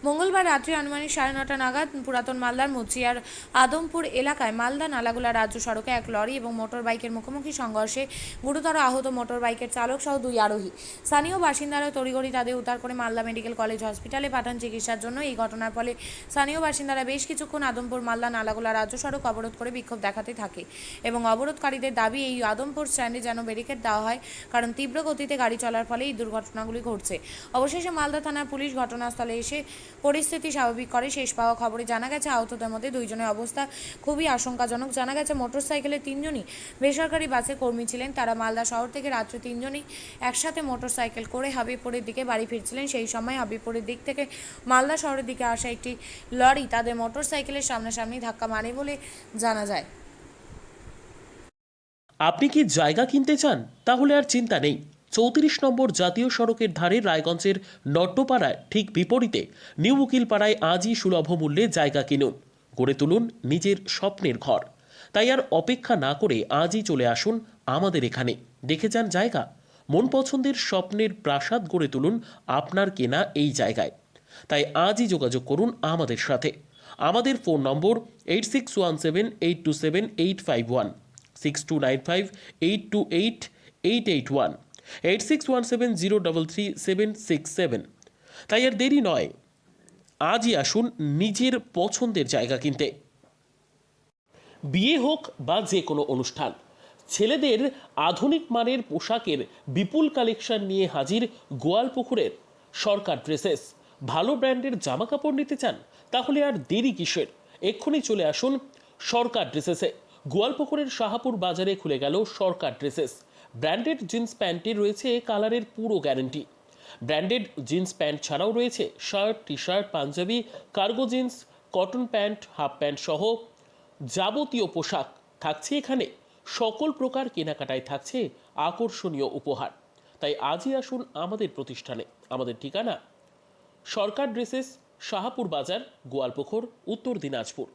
মঙ্গলবার রাত্রি আনুমানিক 9:30 নাগাদ পুরাতন মালদার মুচিয়ার আদমপুর এলাকায় মালদা নালাগোলা রাজ্য সড়কে এক লরি এবং মোটর বাইকের মুখোমুখি সংঘর্ষে গুরুতর আহত মোটর বাইকের চালক সহ 2 আরোহী। স্থানীয় বাসিন্দারা তড়িঘড়ি তাদের উদ্ধার করে মালদা মেডিকেল কলেজ হসপিটালে পাঠান চিকিৎসার জন্য। এই ঘটনার ফলে স্থানীয় বাসিন্দারা বেশ কিছুক্ষণ আদমপুর মালদা নালাগোলা রাজ্য সড়ক অবরোধ করে বিক্ষোভ দেখাতে থাকে এবং অবরোধকারীদের দাবি এই আদমপুর স্ট্যান্ডে যেন ব্যারিকেড দেওয়া হয়, কারণ তীব্র গতিতে গাড়ি চলার ফলে এই দুর্ঘটনাগুলি ঘটছে। অবশেষে মালদা থানার পুলিশ ঘটনাস্থলে এসে পরিস্থিতি স্বাভাবিক করে। শেষ পাওয়া খবরে জানা গেছে আহতদের মধ্যে 2 জনের অবস্থা খুবই আশঙ্কাজনক। জানা গেছে মোটরসাইকেলে 3 জনই বেসরকারি বাসে কর্মী ছিলেন। তারা মালদা শহর থেকে রাত্রে 3 জনই একসাথে মোটরসাইকেল করে হাবিবপুরের দিকে বাড়ি ফিরছিলেন। সেই সময় হাবিবপুরের দিক থেকে মালদা শহরের দিকে আসা একটি লরি তাদের মোটরসাইকেলের সামনাসামনি ধাক্কা মারে বলে জানা যায়। আপনি কি জায়গা কিনতে চান? তাহলে আর চিন্তা নেই। 34 নম্বর জাতীয় সড়কের ধারে রায়গঞ্জের নট্টপাড়ায় ঠিক বিপরীতে নিউ উকিলপাড়ায় আজই সুলভ মূল্যে জায়গা কিনুন, গড়ে তুলুন নিজের স্বপ্নের ঘর। তাই আর অপেক্ষা না করে আজই চলে আসুন আমাদের এখানে, দেখে যান জায়গা। মন পছন্দের স্বপ্নের প্রাসাদ গড়ে তুলুন আপনার কেনা এই জায়গায়। তাই আজই যোগাযোগ করুন আমাদের সাথে। আমাদের ফোন নম্বর 8617827851, 6295828881, 8617033767। তাই আর দেরি নয়, আজই আসুন নিজের পছন্দের জায়গা কিনতে। বিয়ে হোক বা যে কোনো অনুষ্ঠান, ছেলেদের আধুনিক মানের পোশাকের বিপুল কালেকশন নিয়ে হাজির গোয়ালপুকুরের সরকার ড্রেসেস। ভালো ব্র্যান্ডের জামা কাপড় নিতে চান? তাহলে আর দেরি কিসের? এক্ষুনি চলে আসুন সরকার ড্রেসেসে। গোয়ালপুকুরের শাহাপুর বাজারে খুলে গেল সরকার ড্রেসেস। ব্র্যান্ডেড জিন্স প্যান্টে রয়েছে কালারের পুরো গ্যারেন্টি। ব্র্যান্ডেড জিন্স প্যান্ট ছাড়াও রয়েছে shirt, T shirt, panjabi, cargo jeans, cotton pant, half pant সহ যাবতীয় পোশাক থাকছে এখানে। সকল প্রকার কেনাকাটায় থাকছে আকর্ষণীয় উপহার। তাই আজই আসুন আমাদের প্রতিষ্ঠানে। আমাদের ঠিকানা সরকার ড্রেসেস, শাহাপুর বাজার, গোয়ালপুকুর, উত্তর দিনাজপুর।